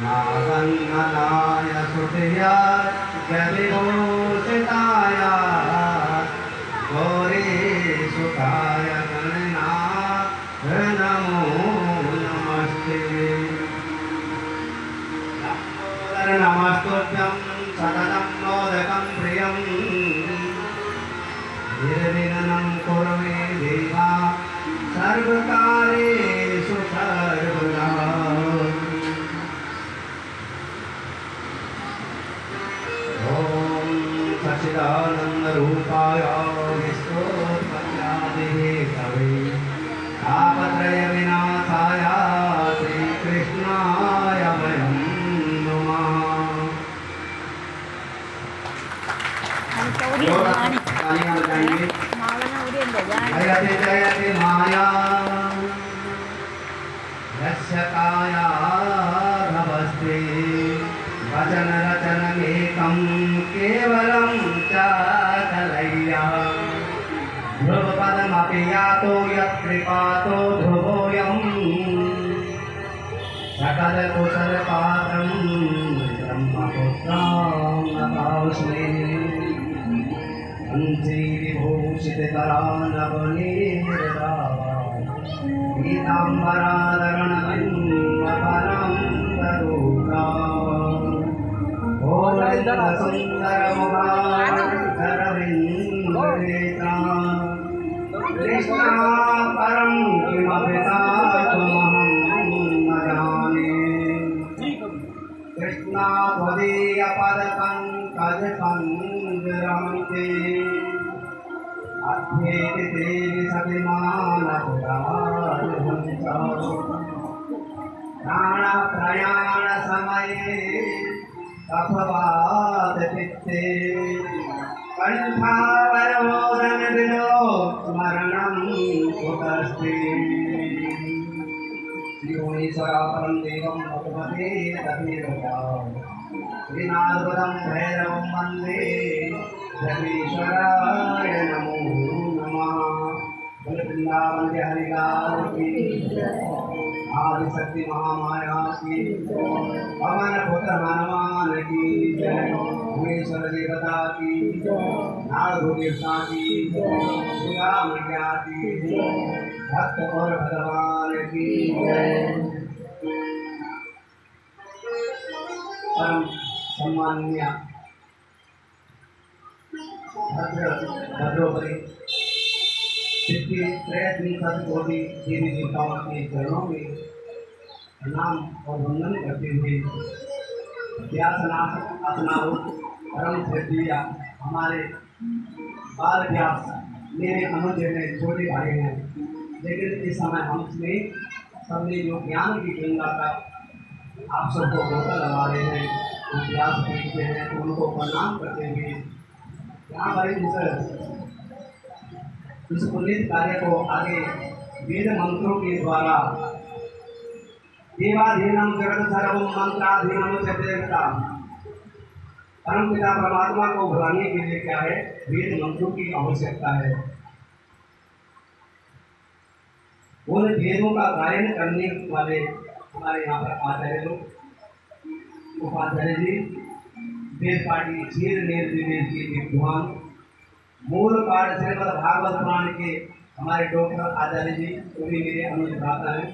नागन्ननाय सुतया जविभूषिताय गौरी सुताय गणनाथ नमो नमस्ते। नमस्तुभ्यं सततं मोदकं प्रियं निर्विघ्नं कुरु मे देवा सर्वकार्येषु सर्वदा। ॐ सच्चिदानन्दरूपाय विश्वोत्पत्त्यादिहेतवे तापत्रयविनाशाय श्रीकृष्णाय वयं नमः। जयति जयति माया यस्य काया भवस्ते वचन रचनमेकं केवलं च कलय्या ध्रुवपदमपि यातो यत्कृपातो ध्रुवोऽयं सकलकुशलपात्रं ब्रह्मपुत्रं नतास्मि। अंशीविभूषितकरानवनीरदावा पीताम्बराधरणमन्वपरं तरूका ओलन्दसुन्दरमुखाधरविन्दनेत्रा कृष्णा परं किमपि तात्महं न जाने। कृष्णा त्वदीयपदपङ्कजपङ्कजरन्ते अध्येति देवि सतिमानपुराणहंसा प्राणप्रयाणसमये कफवातचित्ते कण्ठावरोदनविलोस्मरणं कुतस्ते। श्रीयोगीश्वरापरं देवं भगवते तथैवया श्रीनारदं भैरवं वन्दे जगदीश्वराय नमो नमः। वृंदावन बिहारी लाल की आदिशक्ति महामाया की पवन पुत्र हनुमान की जय। भुवनेश्वर देवता की नारद देवता की दुर्गा मैया की भक्त और भगवान की जय। परम सम्माननीय भद्रोपरि कोटि देवी देवताओं के चरणों में प्रणाम और वंदन करते हुए व्यासनाथ अपनारूप परम श्रद्धेय हमारे बाल व्यास मेरे अनुज में छोटे भाई हैं, लेकिन इस समय हमने सबने जो ज्ञान की गंगा का आप सबको बोतल लगा रहे हैं, व्यास देखते हैं, उनको प्रणाम करते हुए यहाँ पर इस पुनीत कार्य को आगे वेद मंत्रों के द्वारा देवाधीनम जगत सर्वम मंत्राधीनम च देवता परम पिता परमात्मा को बुलाने के लिए क्या है, वेद मंत्रों की आवश्यकता है। उन वेदों का गायन करने वाले हमारे यहाँ पर आचार्य लोग, उपाध्याय जी, वेद पाठी क्षीर निर्विवेद के विद्वान, मूल पाठ श्रीमद् भागवत पुराण के हमारे डॉक्टर आचार्य जी, वो भी मेरे अनुज भ्राता हैं।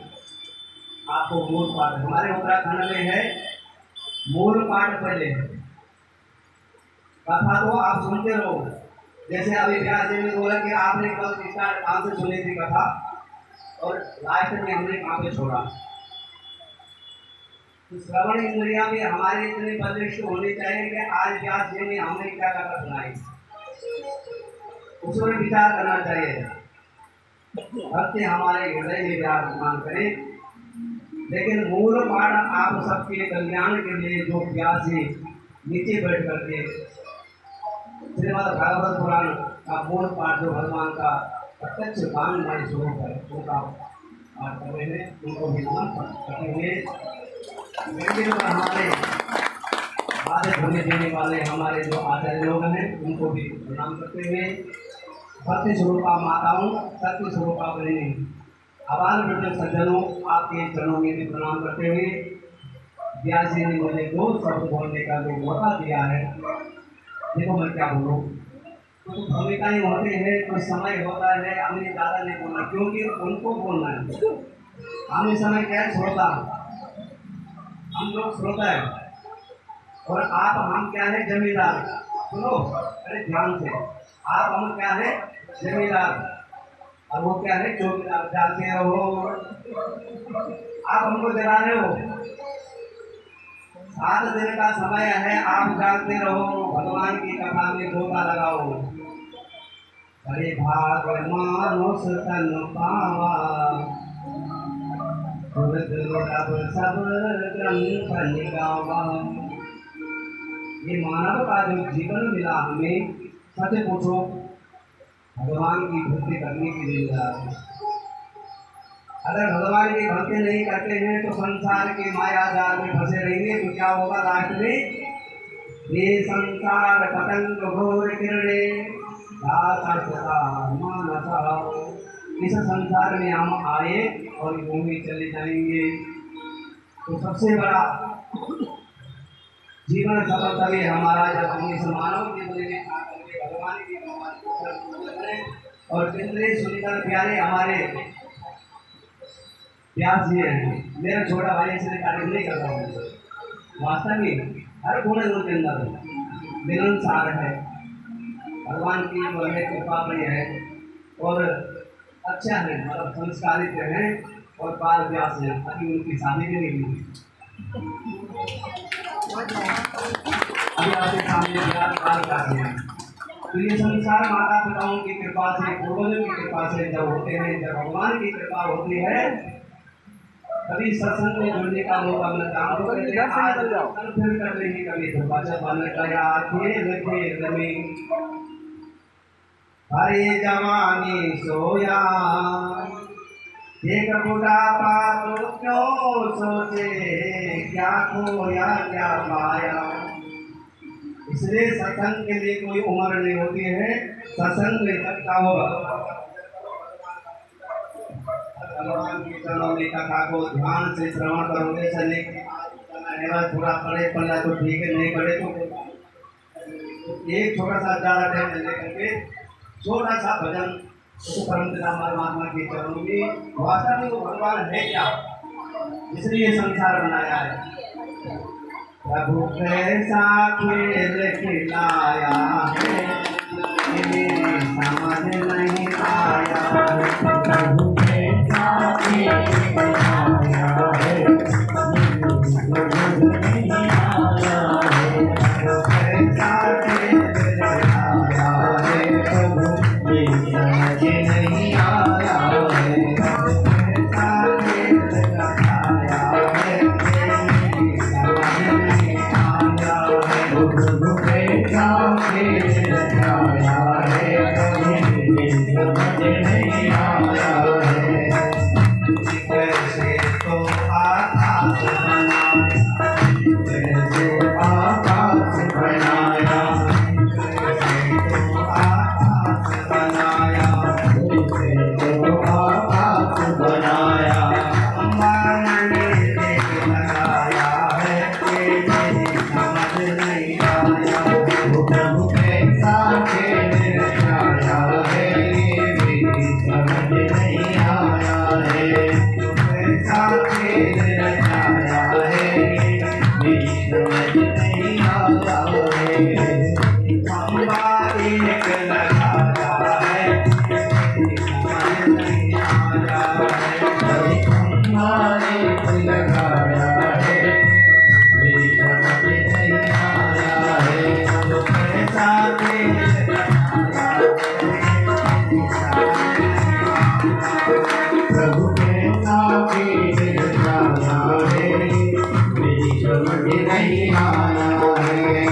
आपको मूल पाठ हमारे उत्तराखंड में है, मूल पाठ पहले है, कथा तो आप सुनते रहो। जैसे अभी व्यास जी ने बोला कि आपने कल स्टार्ट कहाँ से सुनी थी कथा और लास्ट में हमने कहाँ पे छोड़ा। तो श्रवण इंद्रिया में हमारे इतने बलिष्ठ होने चाहिए कि आज व्यास जी ने हमने क्या कथा सुनाई उसमें विचार करना चाहिए। भक्ति हमारे हृदय में विराजमान करे। लेकिन मूल पाठ आप सबके कल्याण के लिए जो व्यास जी नीचे बैठ करके श्रीमद् भागवत पुराण का मूल पाठ जो भगवान का प्रत्यक्ष ज्ञानमय स्वरूप है उनका पाठ कर रहे हैं, उनको भी नमन करते हुए हमारे आदि होने देने वाले हमारे जो आचार्य लोग हैं उनको भी प्रणाम करते हुए भक्ति स्वरूपा माताओं, सत्य स्वरूपा बहनें, आबाल वृद्ध सज्जनों, आपके चरणों में भी प्रणाम करते हुए व्यास जी ने मुझे 2 शब्द बोलने का जो मौका दिया है, देखो मैं क्या बोलूँ। तो भूमिकाएं होते हैं, कुछ समय होता है, हमने ज़्यादा नहीं बोलना क्योंकि उनको बोलना है। हम इस समय क्या है, श्रोता, हम लोग श्रोता है और आप हम क्या है, जमींदार। सुनो, अरे ध्यान से, आप हम क्या है, जमींदार और वो क्या है, चौकीदार। जागते रहो, आप हमको जगा रहे हो। 7 दिन का समय है, आप जागते रहो, भगवान की कथा में गोता लगाओ। अरे भाग मानुष तन पावा, दुर्लभ सब ग्रंथ निगावा। ये मानव का जो जीवन मिला हमें, सच पूछो, भगवान की भक्ति करने के लिए मिला है। अगर भगवान की भक्ति नहीं करते हैं तो संसार के माया जाल में फंसे रहेंगे। तो क्या होगा लास्ट में, ये संसार पतंग घोर किरणे मानसा। इस संसार में हम आए और यूं ही चले जाएंगे। तो सबसे बड़ा जीवन सफल तभी हमारा जब हम इस मानव जीवन में आकर के भगवान की और कितने सुंदर प्यारे हमारे व्यास जी हैं। मेरा छोटा भाई इसलिए तारीफ नहीं कर रहा हूँ, वास्तव में हर गुण उनके अंदर मिलनसार है। भगवान की जो है कृपा बड़ी है और अच्छा है, मतलब संस्कारित है और बाल व्यास है। अभी उनकी शादी भी नहीं हुई, अभी आपके सामने बाल व्यास है। तो ये संसार माता पिताओं की कृपा से, पूर्वजों की कृपा से जब होते हैं, जब भगवान की कृपा होती है, कभी सत्संग में जुड़ने का मौका मिलता है। फिर कर लेंगे कभी बन गया खेल खेल में, हरे जवानी सोया, एक बुढ़ापा तो क्यों सोचे, क्या खोया क्या पाया। इसलिए सत्संग के लिए कोई उम्र नहीं होती है, सत्संग में सकता होगा। भगवान की चरणों में कथा को ध्यान से श्रवण करोगे, चलने थोड़ा पढ़े पढ़ा तो ठीक है, नहीं पढ़े तो एक छोटा सा ज़्यादा टाइम लेकर के छोटा सा भजन तो परमपिता परमात्मा के चरणों में। वास्तव में वो भगवान है क्या, इसलिए संसार बनाया है। प्रभु कैसा खेल खिलाया है, समझ नहीं आया। प्रभु कैसा खेल खिलाया है, समझ नहीं आया है। कैसा खेल खिलाया है, प्रभु समझ नहीं आया है। कैसा खेल खिलाया है, प्रभु कैसा खेल खिलाया है, समझ नहीं आया है। कैसे तो आकाश बना, कैसे आकाश बनाया, कैसे तो आकाश बनाया, कैसे तो आकाश बनाया। मन में लगाया है, समझ नहीं आया। प्रभु कैसा खेल रचाया है, समझ नहीं आया है। कैसा खेल रचाया है, समझ नहीं आया है। खंबा एक लगाया है, समझ नहीं आया है। खंबा एक लगाया है, समझ नहीं आया है। कैसा खेल रचाया है, प्रभु कैसा खेल रचाया है, समझ नहीं आया है।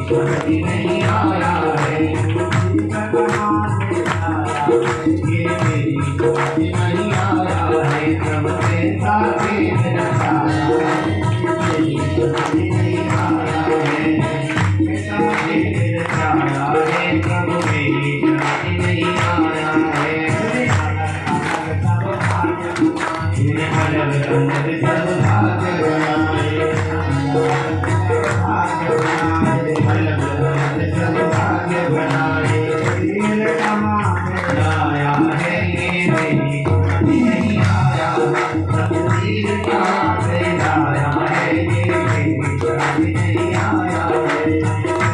समझ नहीं आया है, कहाँ से आया है, ये मेरी समझ नहीं आया है, प्रभु के साथ मेरा साया है, मेरी समझ नहीं आया है, साथ मेरा साया है, प्रभु मेरी समझ नहीं आया है, अलग अलग सब भाग्य बनाए, भाग्य बनाए, अलग अलग सब भाग्य बनाए, तीर कमा लाया है ये मेरी समझ नहीं आया, सब तीर कहाँ से लाया है ये मेरी समझ नहीं आया है,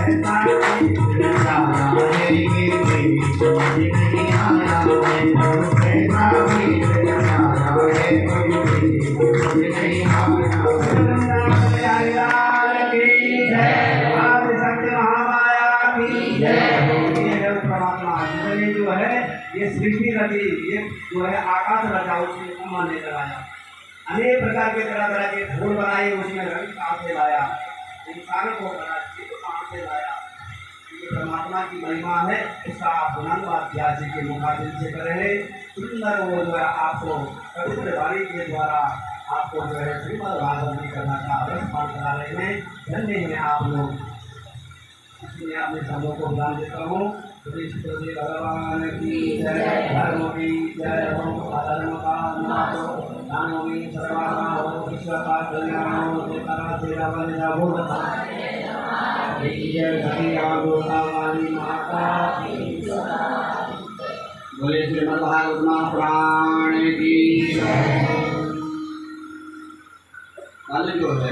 ऐसा तीर लाया है ये मेरी समझ नहीं आया है, ऐसा तीर लाया है प्रभु मेरी समझ नहीं आया है। जो है ये सृष्टि रची, ये जो है आकाश रचा, उसमें उम्मा ने लगाया, अनेक प्रकार के तरह तरह के फूल बनाए, उसमें रंग कहाँ से लाया, इंसान को बनाया तो कहाँ से लाया, ये परमात्मा की महिमा है। इसका आप वर्णन अध्याय के मुखातिब से करें, सुंदर वो जो है आपको पवित्र वाणी के द्वारा आपको जो है श्रीमद् भागवत जी करना का अवश्य पाठ करा रहे हैं। धन्य है आप लोग, इसलिए अपने शब्दों को दान देता हूँ। भगवान की जय, धर्म की जय हो, अधर्म का नाश हो, दानों की सर्वना हो, विश्व का कल्याण हो, तेरा तेरा बन जाओ जय घटी आगोता वाली माता बोले श्रीमद् भागवत पुराण की। कल जो है